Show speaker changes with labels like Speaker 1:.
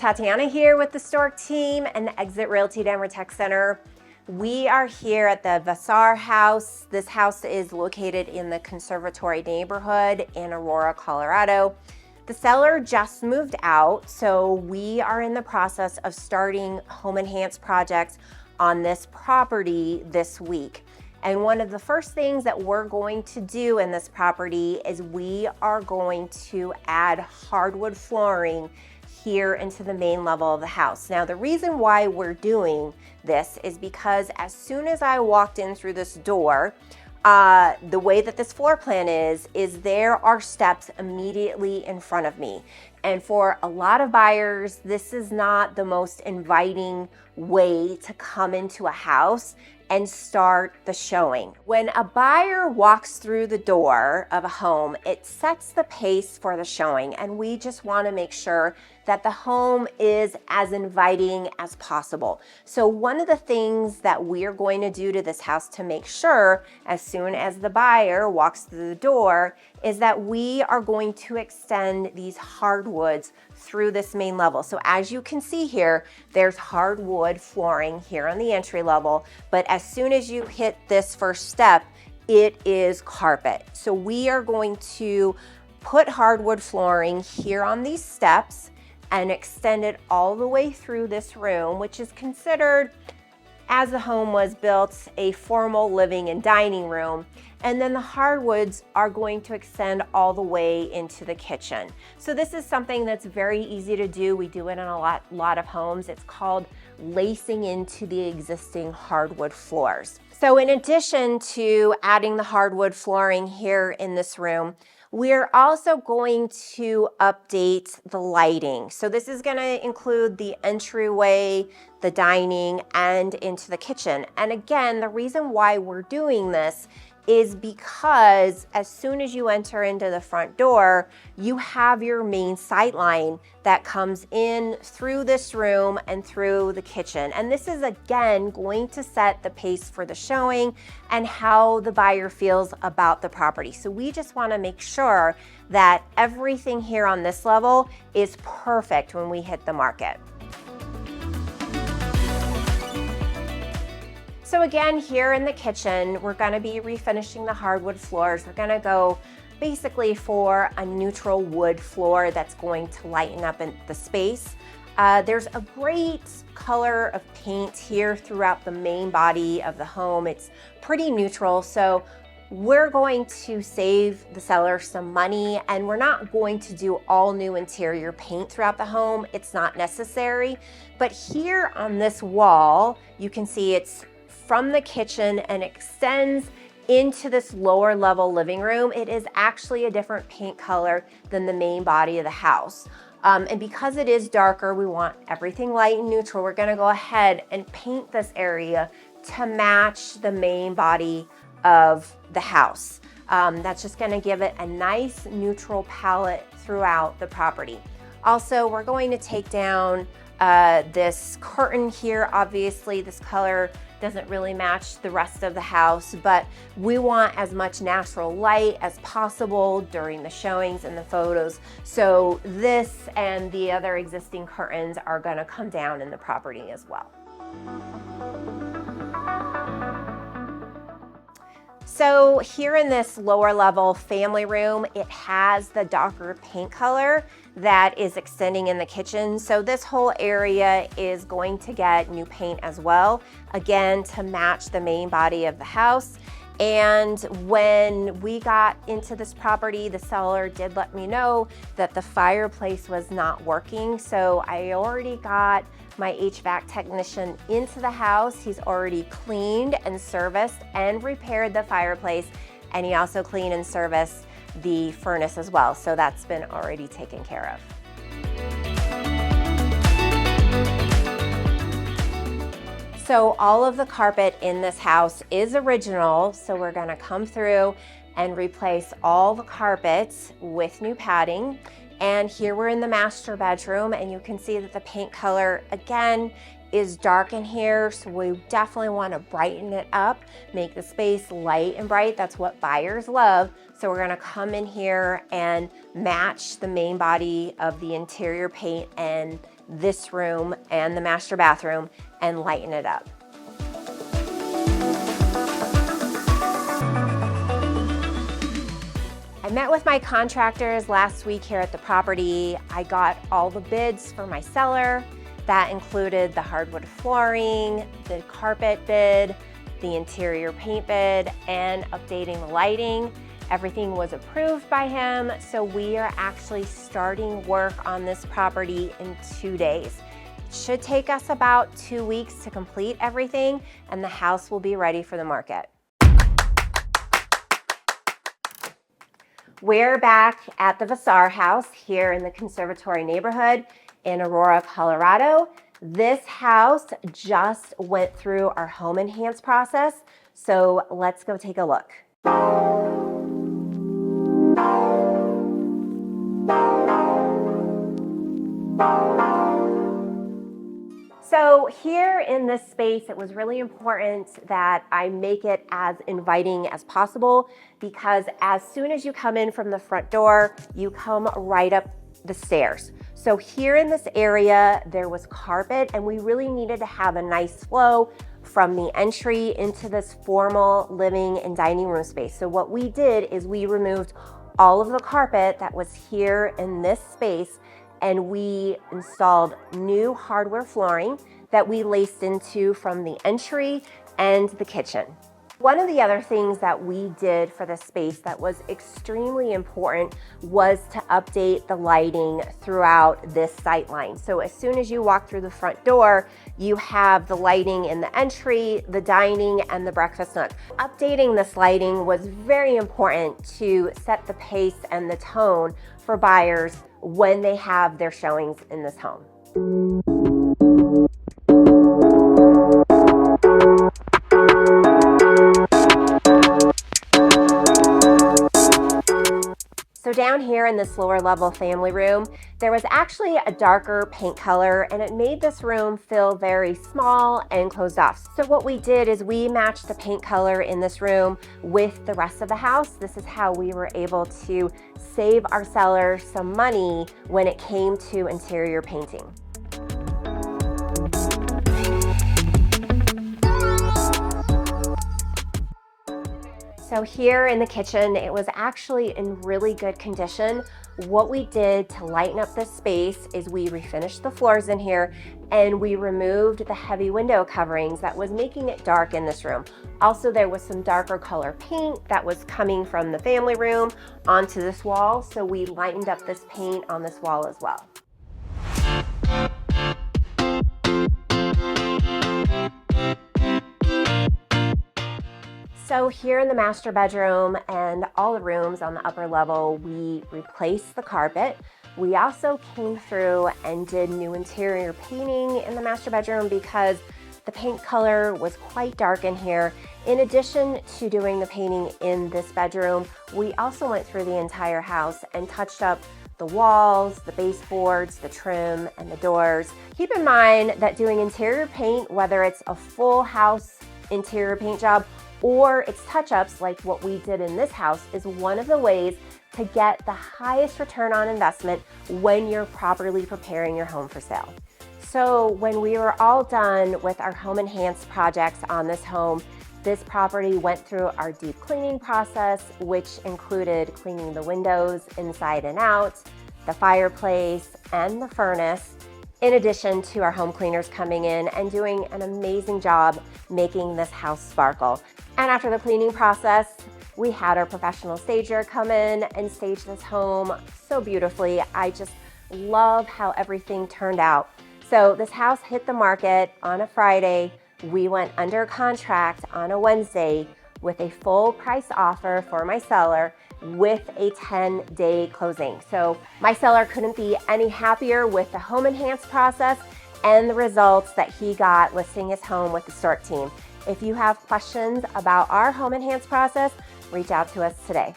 Speaker 1: Tatyana here with the Storck Team and the Exit Realty Denver Tech Center. We are here at the Vasar House. This house is located in the Conservatory neighborhood in Aurora, Colorado. The seller just moved out, so we are in the process of starting HOMenhance projects on this property this week. And one of the first things that we're going to do in this property is we are going to add hardwood flooring here into the main level of the house. Now, the reason why we're doing this is because as soon as I walked in through this door, the way that this floor plan is there are steps immediately in front of me. And for a lot of buyers, this is not the most inviting way to come into a house and start the showing. When a buyer walks through the door of a home, it sets the pace for the showing, and we just want to make sure that the home is as inviting as possible. So one of the things that we're going to do to this house to make sure as soon as the buyer walks through the door is that we are going to extend these hardwoods through this main level. So as you can see here, there's hardwood flooring here on the entry level, but as soon as you hit this first step, it is carpet. So we are going to put hardwood flooring here on these steps and extend it all the way through this room, which is considered, as the home was built, a formal living and dining room. And then the hardwoods are going to extend all the way into the kitchen. So this is something that's very easy to do. We do it in a lot of homes. It's called lacing into the existing hardwood floors. So in addition to adding the hardwood flooring here in this room, we're also going to update the lighting. So this is going to include the entryway, the dining, and into the kitchen. And again, the reason why we're doing this is because as soon as you enter into the front door, you have your main sight line that comes in through this room and through the kitchen. And this is again going to set the pace for the showing and how the buyer feels about the property. So we just want to make sure that everything here on this level is perfect when we hit the market. So again, here in the kitchen, we're gonna be refinishing the hardwood floors. We're gonna go basically for a neutral wood floor that's going to lighten up in the space. There's a great color of paint here throughout the main body of the home. It's pretty neutral, so we're going to save the seller some money, and we're not going to do all new interior paint throughout the home. It's not necessary. But here on this wall, you can see it's from the kitchen and extends into this lower level living room. It is actually a different paint color than the main body of the house. And because it is darker, we want everything light and neutral. We're gonna go ahead and paint this area to match the main body of the house. That's just gonna give it a nice neutral palette throughout the property. Also, we're going to take down this curtain here. Obviously, this color doesn't really match the rest of the house, but we want as much natural light as possible during the showings and the photos. So this and the other existing curtains are going to come down in the property as well. So here in this lower level family room, it has the darker paint color that is extending in the kitchen. So this whole area is going to get new paint as well, again, to match the main body of the house. And when we got into this property, the seller did let me know that the fireplace was not working. So I already got my HVAC technician into the house. He's already cleaned and serviced and repaired the fireplace. And he also cleaned and serviced the furnace as well. So that's been already taken care of. So all of the carpet in this house is original. So we're gonna come through and replace all the carpets with new padding. And here we're in the master bedroom, and you can see that the paint color, again, is dark in here, so we definitely want to brighten it up, make the space light and bright. That's what buyers love. So we're gonna come in here and match the main body of the interior paint and this room and the master bathroom and lighten it up. I met with my contractors last week here at the property. I got all the bids for my seller. That included the hardwood flooring, the carpet bid, the interior paint bid, and updating the lighting. Everything was approved by him, so we are actually starting work on this property in 2 days. It should take us about 2 weeks to complete everything, and the house will be ready for the market. We're back at the Vasar House here in the Conservatory neighborhood in Aurora, Colorado. This house just went through our HomeEnhance process, so let's go take a look. So here in this space, it was really important that I make it as inviting as possible, because as soon as you come in from the front door, you come right up the stairs. So here in this area, there was carpet, and we really needed to have a nice flow from the entry into this formal living and dining room space. So what we did is we removed all of the carpet that was here in this space, and we installed new hardwood flooring that we laced into from the entry and the kitchen. One of the other things that we did for the space that was extremely important was to update the lighting throughout this sight line. So as soon as you walk through the front door, you have the lighting in the entry, the dining, and the breakfast nook. Updating this lighting was very important to set the pace and the tone for buyers when they have their showings in this home. So down here in this lower level family room, there was actually a darker paint color, and it made this room feel very small and closed off. So what we did is we matched the paint color in this room with the rest of the house. This is how we were able to save our seller some money when it came to interior painting. So here in the kitchen, it was actually in really good condition. What we did to lighten up this space is we refinished the floors in here, and we removed the heavy window coverings that was making it dark in this room. Also, there was some darker color paint that was coming from the family room onto this wall, so we lightened up this paint on this wall as well. So here in the master bedroom and all the rooms on the upper level, we replaced the carpet. We also came through and did new interior painting in the master bedroom because the paint color was quite dark in here. In addition to doing the painting in this bedroom, we also went through the entire house and touched up the walls, the baseboards, the trim, and the doors. Keep in mind that doing interior paint, whether it's a full house interior paint job or it's touch-ups like what we did in this house, is one of the ways to get the highest return on investment when you're properly preparing your home for sale. So when we were all done with our HomeEnhance projects on this home, this property went through our deep cleaning process, which included cleaning the windows inside and out, the fireplace, and the furnace, in addition to our home cleaners coming in and doing an amazing job making this house sparkle. And after the cleaning process, we had our professional stager come in and stage this home so beautifully. I just love how everything turned out. So this house hit the market on a Friday. We went under contract on a Wednesday with a full price offer for my seller with a 10-day closing. So my seller couldn't be any happier with the HomeEnhance process and the results that he got listing his home with the Storck team. If you have questions about our HomeEnhance process, reach out to us today.